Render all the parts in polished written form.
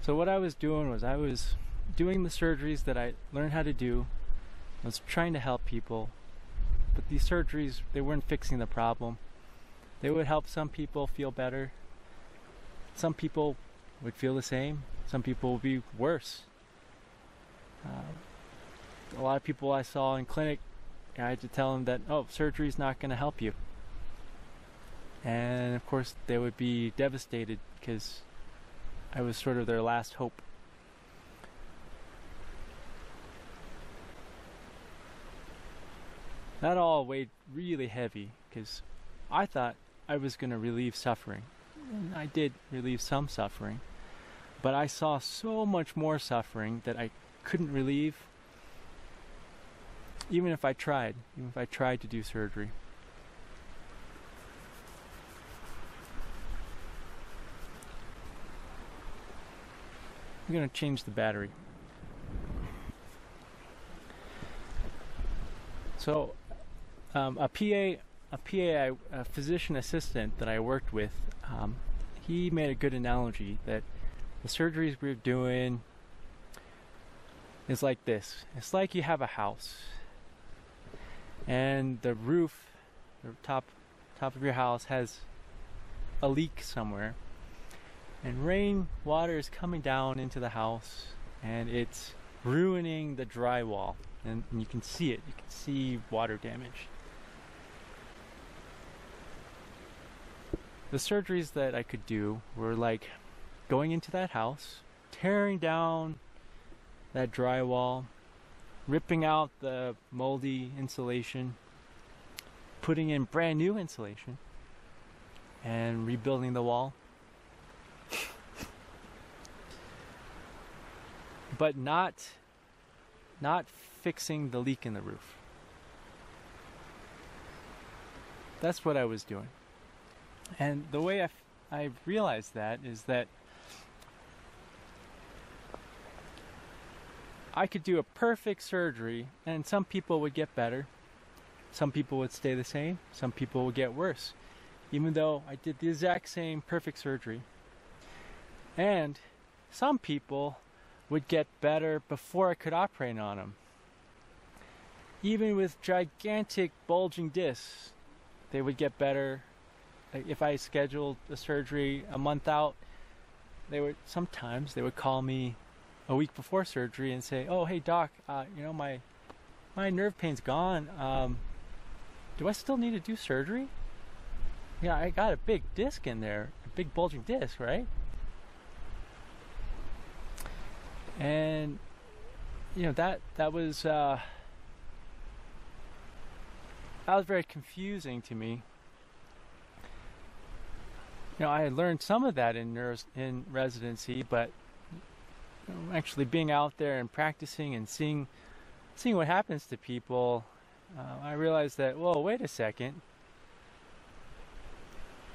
So what I was doing was I was doing the surgeries that I learned how to do. I was trying to help people, but these surgeries, they weren't fixing the problem. They would help some people feel better. Some people would feel the same. Some people would be worse. A lot of people I saw in clinic, I had to tell them that, oh, surgery's not going to help you. And of course they would be devastated because I was sort of their last hope. That all weighed really heavy because I thought I was going to relieve suffering. And I did relieve some suffering, but I saw so much more suffering that I couldn't relieve, even if I tried to do surgery. I'm going to change the battery. So a physician assistant that I worked with, he made a good analogy that the surgeries we're doing is like this. It's like you have a house and the roof, the top of your house has a leak somewhere, and rain water is coming down into the house and it's ruining the drywall, and you can see it. You can see water damage. The surgeries that I could do were like going into that house, tearing down that drywall, ripping out the moldy insulation, putting in brand new insulation, and rebuilding the wall. But not fixing the leak in the roof. That's what I was doing. And the way I realized that is that I could do a perfect surgery and some people would get better. Some people would stay the same. Some people would get worse. Even though I did the exact same perfect surgery. And some people would get better before I could operate on them. Even with gigantic bulging discs, they would get better. If I scheduled a surgery a month out, sometimes they would call me a week before surgery and say, "Oh, hey doc, my nerve pain's gone. Do I still need to do surgery? Yeah, I got a big disc in there, a big bulging disc, right?" And that was very confusing to me. I had learned some of that in residency, but actually being out there and practicing and seeing what happens to people, I realized that, whoa, wait a second.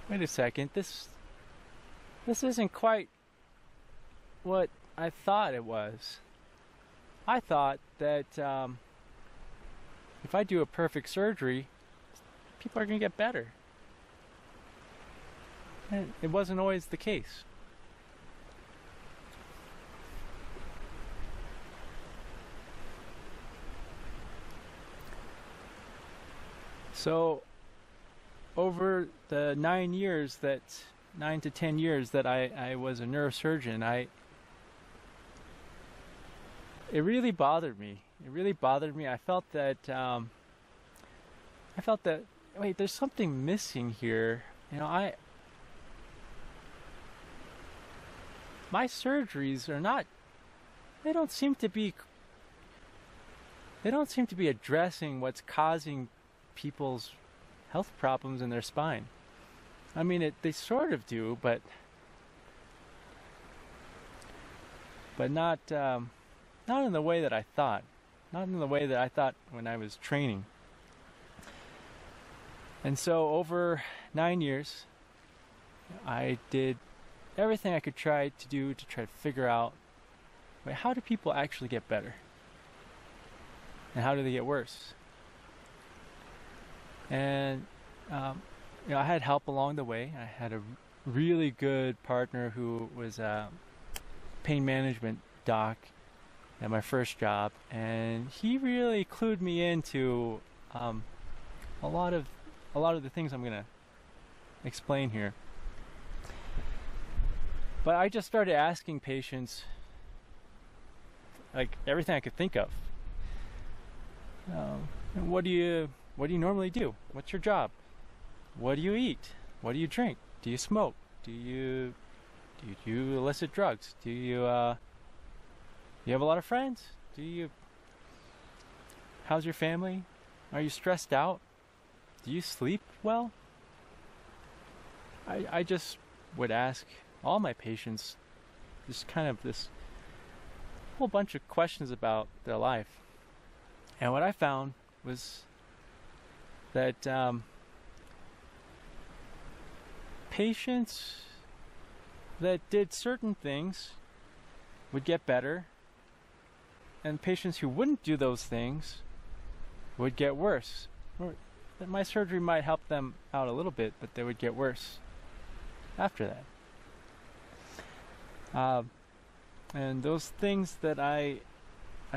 This isn't quite what I thought it was. I thought that if I do a perfect surgery, people are going to get better. And it wasn't always the case. So over the 9 to 10 years that I was a neurosurgeon, it really bothered me. I felt that wait, there's something missing here. My surgeries they don't seem to be addressing what's causing people's health problems in their spine. I mean, they sort of do, but not in the way that I thought. Not in the way that I thought when I was training. And so over 9 years, I did everything I could try to figure out, how do people actually get better? And how do they get worse? And I had help along the way. I had a really good partner who was pain management doc at my first job, and he really clued me into a lot of the things I'm gonna explain here. But I just started asking patients like everything I could think of. What do you normally do? What's your job? What do you eat? What do you drink? Do you smoke? Do you illicit drugs? Do you have a lot of friends? How's your family? Are you stressed out? Do you sleep well? I just would ask all my patients just kind of this whole bunch of questions about their life. And what I found was that patients that did certain things would get better, and patients who wouldn't do those things would get worse. Or that my surgery might help them out a little bit, but they would get worse after that. And those things that I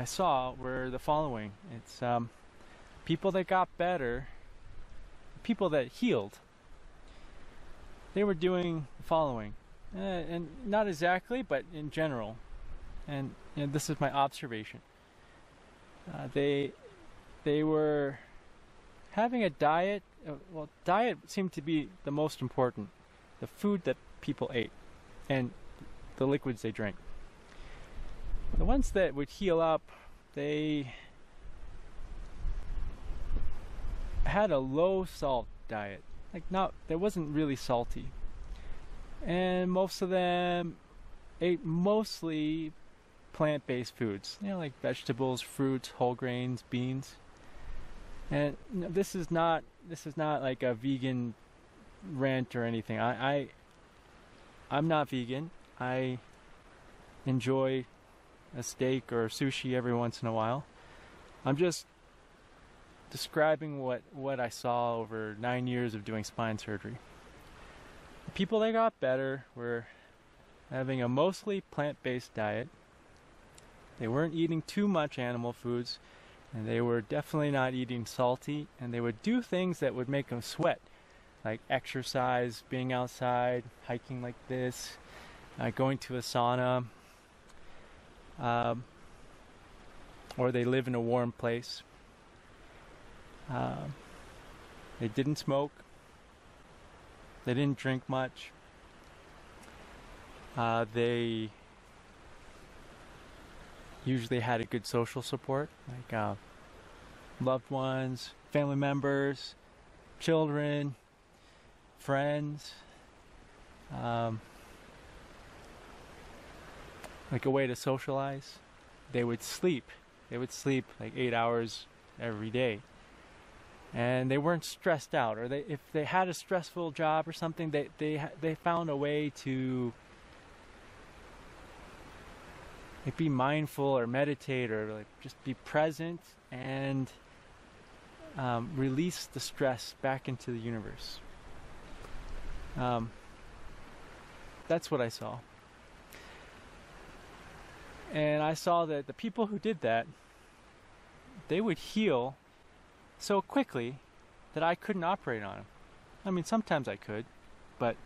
saw were the following. It's people that got better, people that healed, they were doing the following. And not exactly, but in general. And this is my observation. They were having a diet. Well, diet seemed to be the most important. The food that people ate and the liquids they drank. The ones that would heal up, they had a low salt diet. It wasn't really salty. And most of them ate mostly plant-based foods, like vegetables, fruits, whole grains, beans. And this is not like a vegan rant or anything. I'm not vegan. I enjoy a steak or sushi every once in a while. I'm just describing what I saw over 9 years of doing spine surgery. The people that got better were having a mostly plant-based diet. They weren't eating too much animal foods, and they were definitely not eating salty, and they would do things that would make them sweat, like exercise, being outside, hiking like this, going to a sauna, or they live in a warm place. They didn't smoke. They didn't drink much. They usually had a good social support, like loved ones, family members, children, friends, like a way to socialize. They would sleep like 8 hours every day. And they weren't stressed out, or if they had a stressful job or something, they found a way to be mindful or meditate or just be present and release the stress back into the universe. That's what I saw. And I saw that the people who did that, they would heal so quickly that I couldn't operate on them. I mean, sometimes I could, but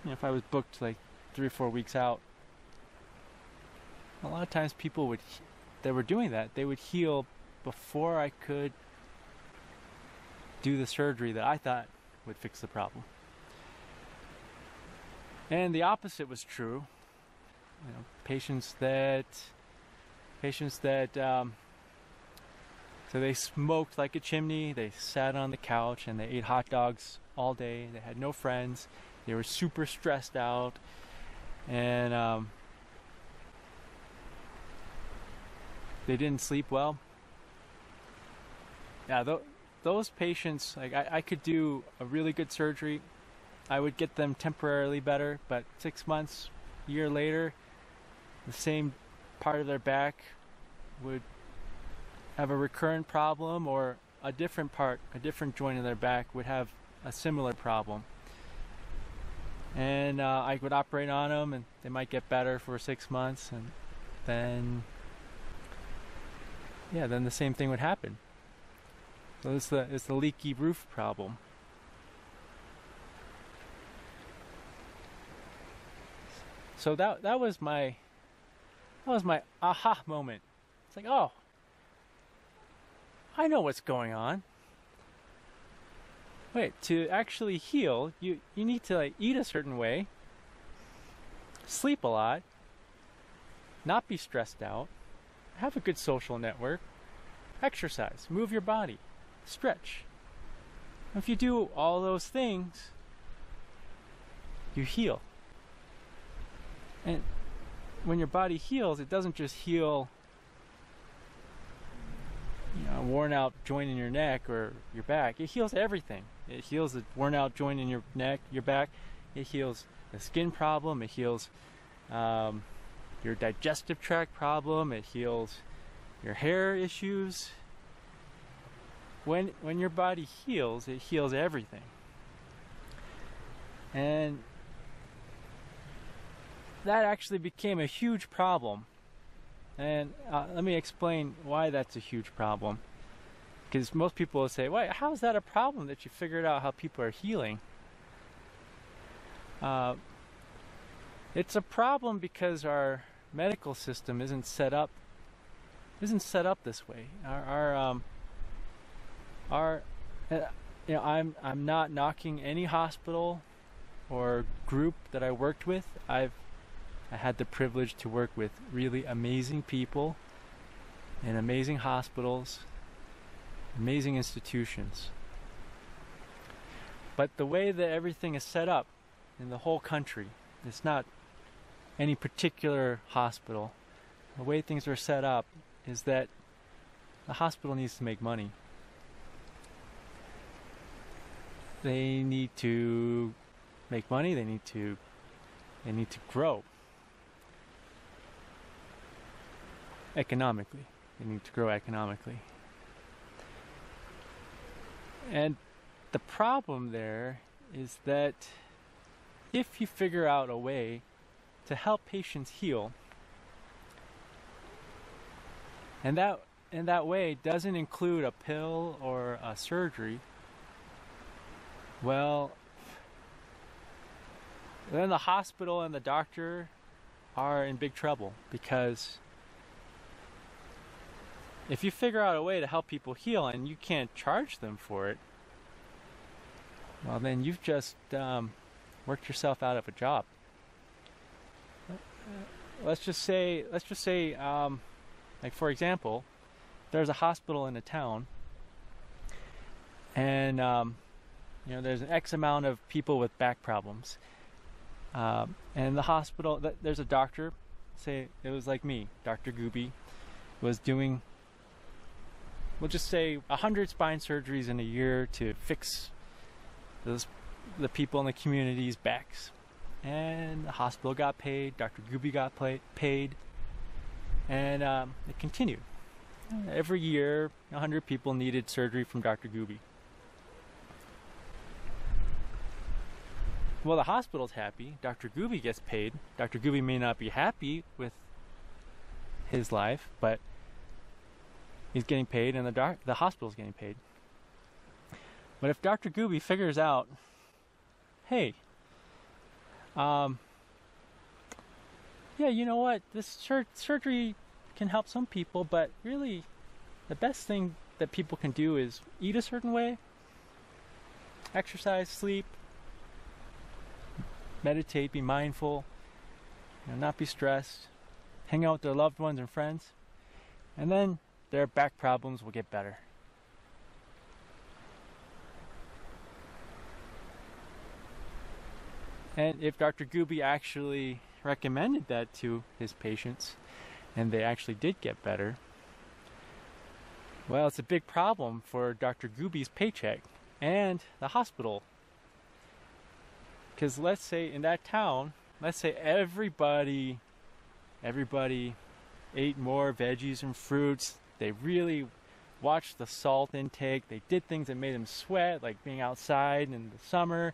if I was booked like 3 or 4 weeks out, a lot of times people that were doing that, they would heal before I could do the surgery that I thought would fix the problem. And the opposite was true. Patients that so they smoked like a chimney, they sat on the couch and they ate hot dogs all day, they had no friends, they were super stressed out, and they didn't sleep well. Yeah, those patients, I could do a really good surgery, I would get them temporarily better, but 6 months, a year later, the same part of their back would have a recurrent problem, or a different joint of their back would have a similar problem. And I would operate on them, and they might get better for 6 months, and then, yeah, then the same thing would happen. So it's the leaky roof problem. So that was my aha moment. It's like, oh, I know what's going on. Wait, to actually heal, you need to like eat a certain way, sleep a lot, not be stressed out, have a good social network, exercise, move your body, stretch. If you do all those things, you heal. And when your body heals, it doesn't just heal, a worn out joint in your neck or your back. It heals everything. It heals the worn out joint in your neck, your back. It heals the skin problem. It heals your digestive tract problem. It heals your hair issues. When your body heals, it heals everything. And that actually became a huge problem. And let me explain why that's a huge problem. Because most people will say, wait, how is that a problem that you figured out how people are healing? It's a problem because our medical system isn't set up this way. I'm not knocking any hospital or group that I worked with. I had the privilege to work with really amazing people in amazing hospitals, amazing institutions. But the way that everything is set up in the whole country, it's not any particular hospital. The way things are set up is that the hospital needs to make money. They need to make money, they need to grow. Economically. They need to grow economically. And the problem there is that if you figure out a way to help patients heal, and that way doesn't include a pill or a surgery, well, then the hospital and the doctor are in big trouble, because if you figure out a way to help people heal and you can't charge them for it, well, then you've just worked yourself out of a job. Let's just say, like for example, there's a hospital in a town, and there's an X amount of people with back problems, and the hospital, there's a doctor. Say it was like me, Dr. Goobie, was doing, we'll just say 100 spine surgeries in a year to fix the people in the community's backs. And the hospital got paid, Dr. Goobie got paid, and it continued. Every year, 100 people needed surgery from Dr. Goobie. Well, the hospital's happy, Dr. Goobie gets paid. Dr. Goobie may not be happy with his life, but he's getting paid, and the hospital's getting paid. But if Dr. Goobie figures out, hey, yeah, you know what, this surgery can help some people, but really the best thing that people can do is eat a certain way, exercise, sleep, meditate, be mindful, not be stressed, hang out with their loved ones and friends, and then their back problems will get better. And if Dr. Goobie actually recommended that to his patients, and they actually did get better, well, it's a big problem for Dr. Goobie's paycheck and the hospital. Because let's say in that town, let's say everybody ate more veggies and fruits. They really watched the salt intake. They did things that made them sweat, like being outside in the summer,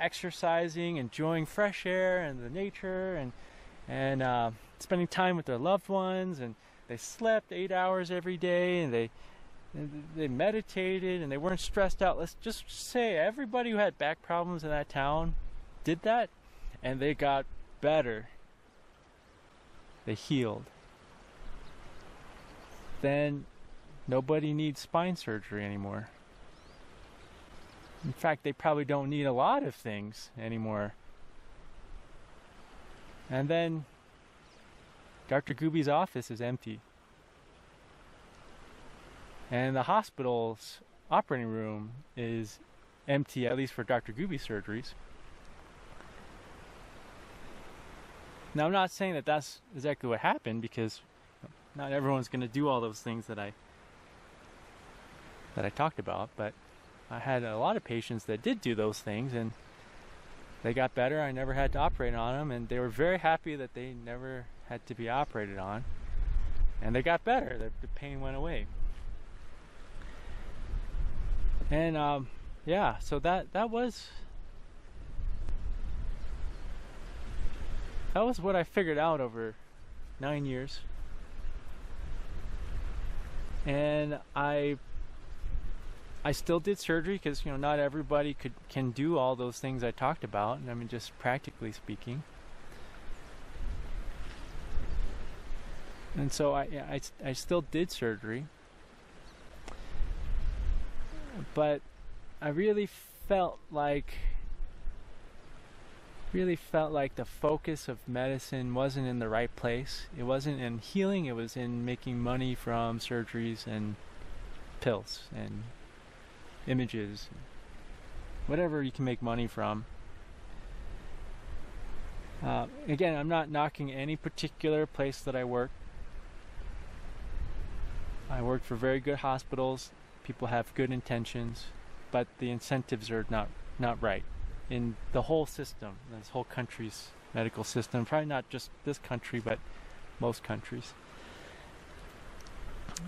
exercising, enjoying fresh air and the nature, and spending time with their loved ones, and they slept 8 hours every day, and they meditated, and they weren't stressed out. Let's just say everybody who had back problems in that town did that, and they got better. They healed. Then nobody needs spine surgery anymore. In fact, they probably don't need a lot of things anymore. And then Dr. Goobie's office is empty. And the hospital's operating room is empty, at least for Dr. Goobie surgeries. Now, I'm not saying that that's exactly what happened, because not everyone's going to do all those things that I talked about, but I had a lot of patients that did do those things, and they got better. I never had to operate on them, and they were very happy that they never had to be operated on, and they got better. The pain went away. And yeah, so that was what I figured out over 9 years. And I still did surgery, because not everybody can do all those things I talked about. I mean, just practically speaking. And so I still did surgery, but I really felt like the focus of medicine wasn't in the right place. It wasn't in healing. It was in making money from surgeries and pills and images, whatever you can make money from. Again, I'm not knocking any particular place that I work. I worked for very good hospitals. People have good intentions, but the incentives are not right in the whole system, this whole country's medical system. Probably not just this country, but most countries.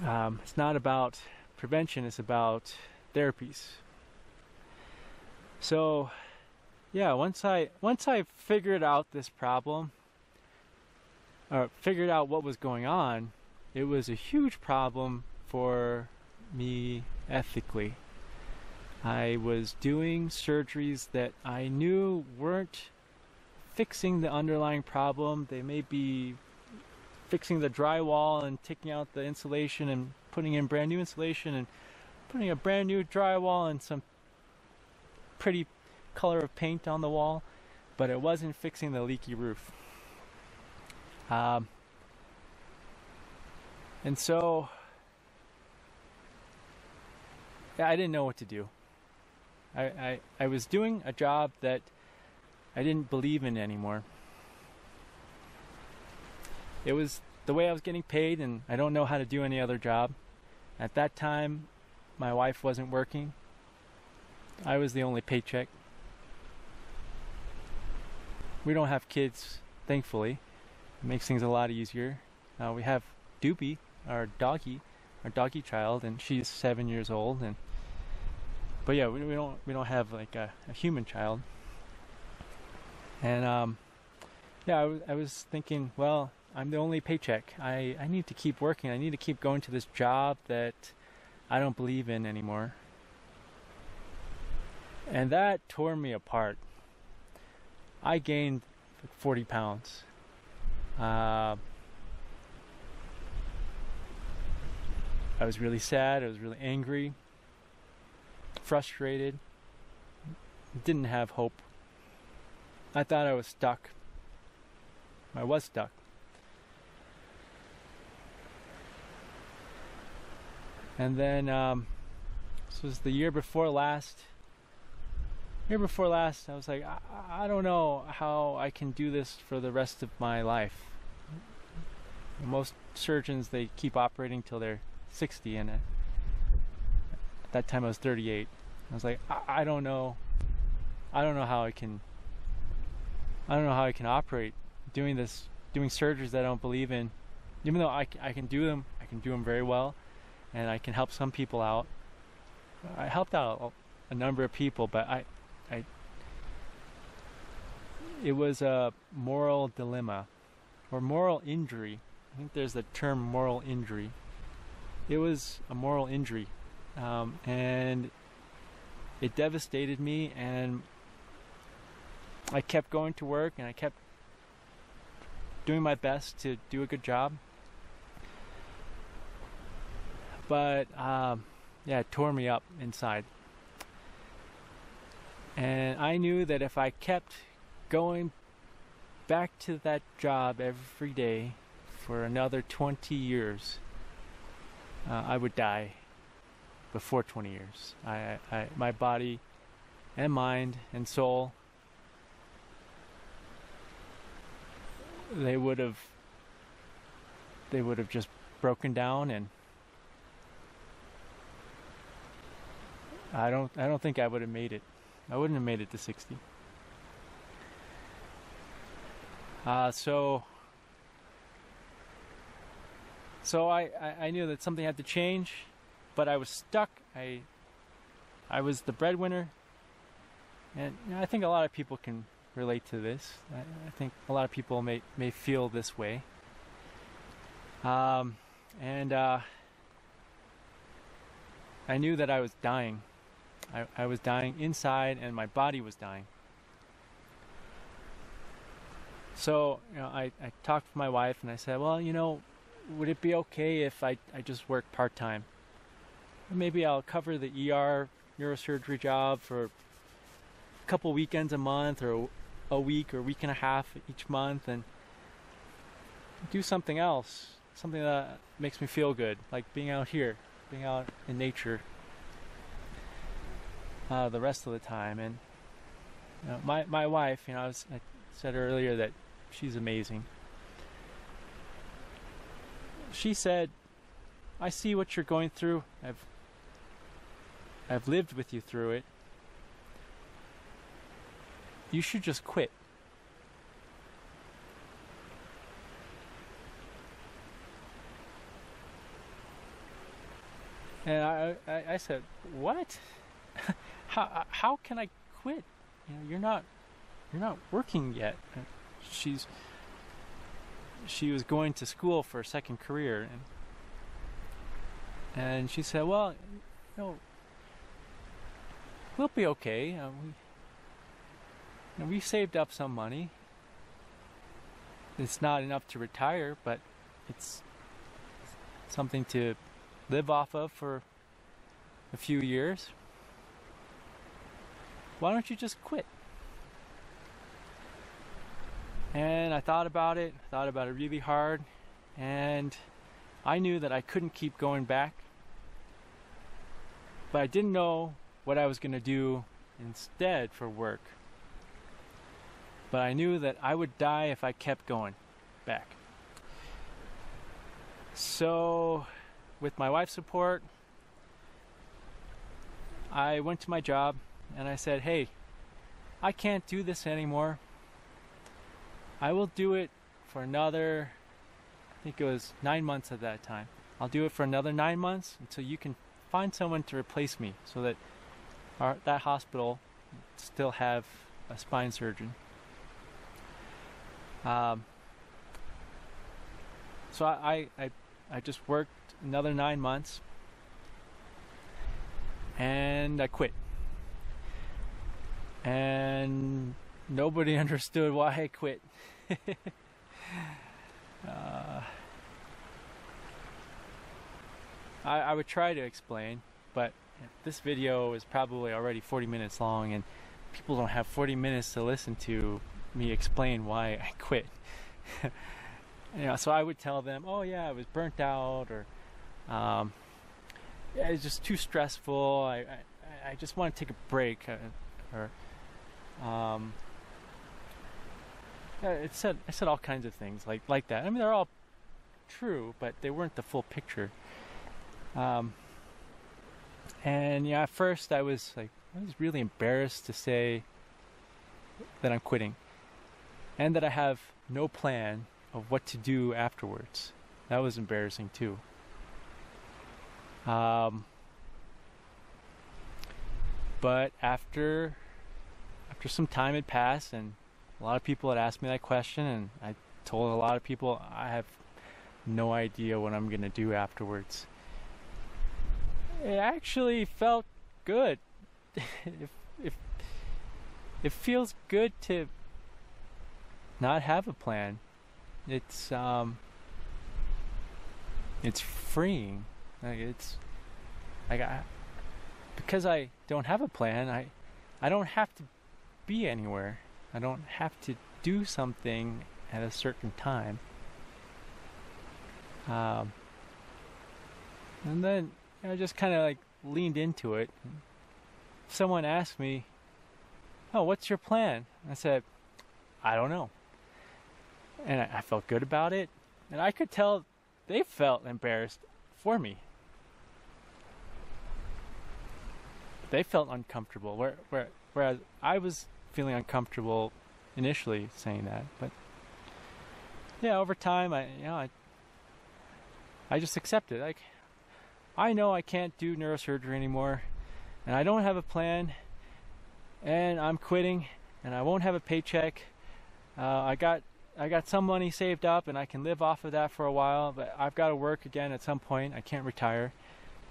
It's not about prevention, it's about therapies. So yeah, once I figured out this problem, or figured out what was going on, it was a huge problem for me ethically. I was doing surgeries that I knew weren't fixing the underlying problem. They may be fixing the drywall and taking out the insulation and putting in brand new insulation and putting a brand new drywall and some pretty color of paint on the wall, but it wasn't fixing the leaky roof. And so I didn't know what to do. I was doing a job that I didn't believe in anymore. It was the way I was getting paid, and I don't know how to do any other job. At that time, my wife wasn't working. I was the only paycheck. We don't have kids, thankfully. It makes things a lot easier. We have Doobie, our doggy child, and she's 7 years old. But yeah, we don't have like a human child. And yeah, I was thinking, well, I'm the only paycheck. I need to keep working. I need to keep going to this job that I don't believe in anymore. And that tore me apart. I gained 40 pounds. I was really sad. I was really angry, frustrated, didn't have hope. I thought I was stuck. I was stuck. And then this was the year before last. I was like, I don't know how I can do this for the rest of my life. Most surgeons, they keep operating till they're 60, and at that time I was 38. I was like, I don't know how I can operate doing surgeries that I don't believe in. Even though I can do them very well, and I can help some people out. I helped out a number of people, but it was a moral dilemma or moral injury. I think there's the term moral injury. It was a moral injury, and it devastated me, and I kept going to work and I kept doing my best to do a good job, but it tore me up inside. And I knew that if I kept going back to that job every day for another 20 years, I would die before 20 years. My body and mind and soul, they would have just broken down, and I don't think I would have made it. I wouldn't have made it to 60. So I knew that something had to change, but I was stuck. I was the breadwinner, and I think a lot of people can relate to this. I think a lot of people may feel this way. I knew that I was dying. I was dying inside, and my body was dying. So, I talked with my wife, and I said, well, would it be okay if I just work part-time? Maybe I'll cover the ER neurosurgery job for a couple weekends a month, or a week or week and a half each month, and do something else, something that makes me feel good, like being out here, being out in nature the rest of the time. And my wife, I said earlier that she's amazing. She said, I see what you're going through. I've lived with you through it. You should just quit. And I said, what? How can I quit? You're not working yet. She was going to school for a second career, and she said, well, we'll be okay. We saved up some money. It's not enough to retire, but it's something to live off of for a few years. Why don't you just quit? And I thought about it really hard, and I knew that I couldn't keep going back, but I didn't know what I was going to do instead for work. But I knew that I would die if I kept going back. So, with my wife's support, I went to my job and I said, hey, I can't do this anymore. I will do it for another, I think it was 9 months at that time. I'll do it for another 9 months until you can find someone to replace me, so that that hospital still have a spine surgeon. So I just worked another 9 months, and I quit. And nobody understood why I quit. I would try to explain, but this video is probably already 40 minutes long, and people don't have 40 minutes to listen to me explain why I quit. So I would tell them, oh yeah, I was burnt out, or yeah, it's just too stressful. I just want to take a break, I said all kinds of things like that. I mean, they're all true, but they weren't the full picture. And at first I was really embarrassed to say that I'm quitting, and that I have no plan of what to do afterwards. That was embarrassing too. But after some time had passed and A lot of people had asked me that question, and I told a lot of people I have no idea what I'm gonna do afterwards. It actually felt good. If it feels good to not have a plan. It's freeing. It's like because I don't have a plan. I don't have to be anywhere. I don't have to do something at a certain time. And then I just kind of like leaned into it. Someone asked me, "Oh, what's your plan?" I said, "I don't know." And I felt good about it. And I could tell they felt embarrassed for me. They felt uncomfortable, whereas I was feeling uncomfortable initially saying that. But yeah, over time, I just accepted. Like, I know I can't do neurosurgery anymore, and I don't have a plan, and I'm quitting, and I won't have a paycheck. I got some money saved up, and I can live off of that for a while, but I've got to work again at some point. I can't retire.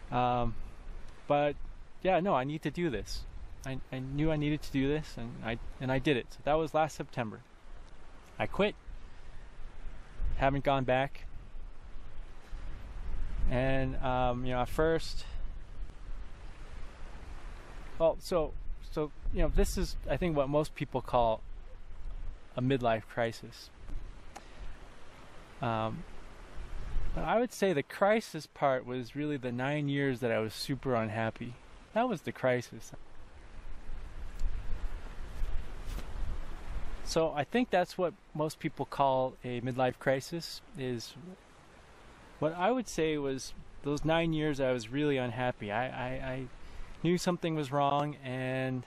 But yeah, no, I need to do this. I knew I needed to do this, and I did it. So that was last September. I quit. Haven't gone back. And at first, well, so this is, I think, what most people call a midlife crisis. But I would say the crisis part was really the 9 years that I was super unhappy. That was the crisis. So I think that's what most people call a midlife crisis, is what I would say was those 9 years I was really unhappy. I knew something was wrong, and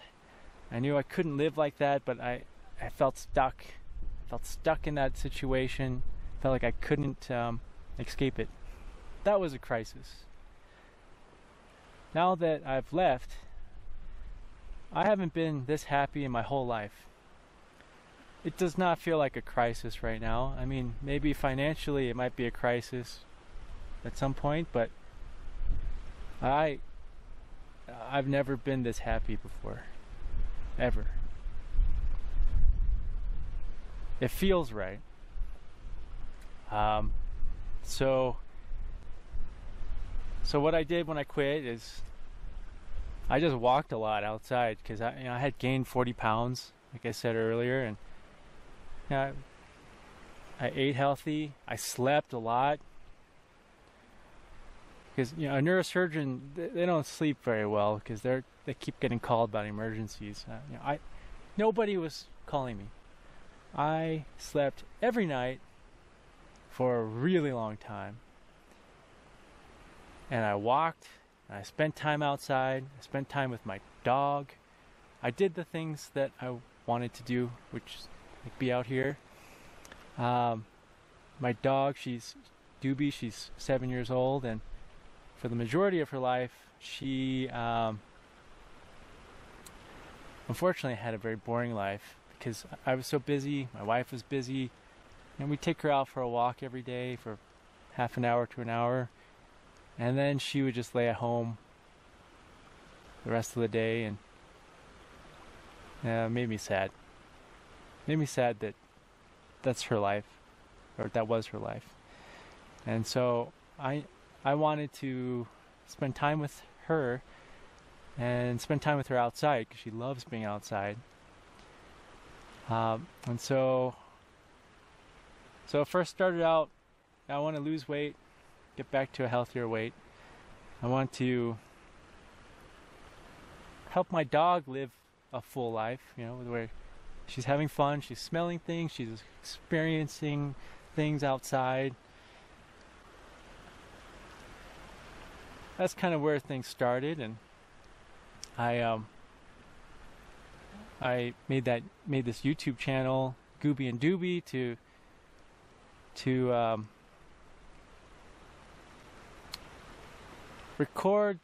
I knew I couldn't live like that, but I felt stuck. Felt stuck in that situation. Felt like I couldn't escape it. That was a crisis. Now that I've left, I haven't been this happy in my whole life. It does not feel like a crisis right now. I mean, maybe financially it might be a crisis at some point, but I've never been this happy before. Ever. It feels right. So what I did when I quit is I just walked a lot outside, because I had gained 40 pounds, like I said earlier, and I ate healthy. I slept a lot, because a neurosurgeon, they don't sleep very well, because they keep getting called about emergencies. Nobody was calling me. I slept every night for a really long time. And I walked, and I spent time outside, I spent time with my dog. I did the things that I wanted to do, which is like be out here. My dog, she's Doobie, she's 7 years old, and for the majority of her life, she unfortunately had a very boring life, because I was so busy, my wife was busy, and we'd take her out for a walk every day for half an hour to an hour, and then she would just lay at home the rest of the day, and it made me sad. Made me sad that that's her life, or that was her life. And so I wanted to spend time with her, and spend time with her outside, because she loves being outside. And so it first started out, I want to lose weight, get back to a healthier weight. I want to help my dog live a full life, where she's having fun, she's smelling things, she's experiencing things outside. That's kind of where things started, and I made this YouTube channel, Goobie and Doobie, to record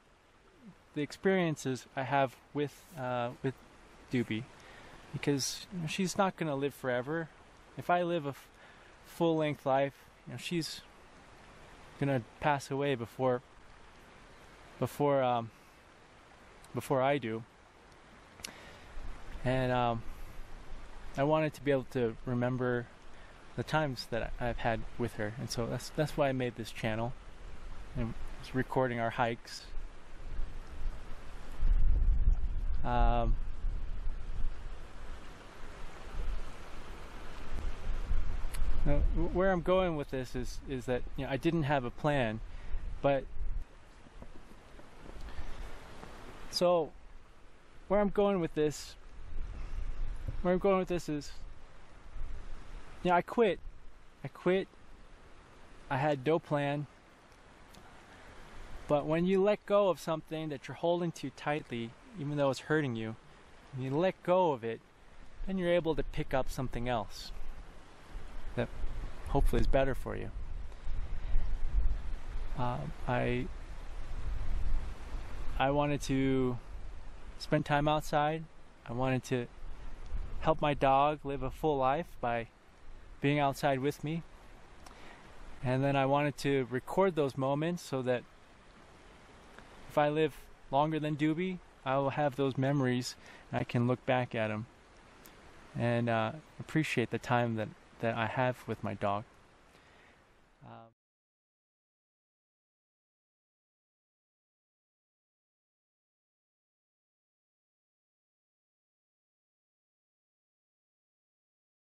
the experiences I have with Doobie. because she's not going to live forever. If I live a full-length life, she's going to pass away before I do. And I wanted to be able to remember the times that I've had with her, and so that's why I made this channel and was recording our hikes. Now, where I'm going with this is that I didn't have a plan, but so where I'm going with this is, I quit. I had no plan. But when you let go of something that you're holding too tightly, even though it's hurting you, when you let go of it, then you're able to pick up something else that hopefully is better for you. I wanted to spend time outside. I wanted to help my dog live a full life by being outside with me. And then I wanted to record those moments so that if I live longer than Doobie, I will have those memories and I can look back at them and appreciate the time that I have with my dog.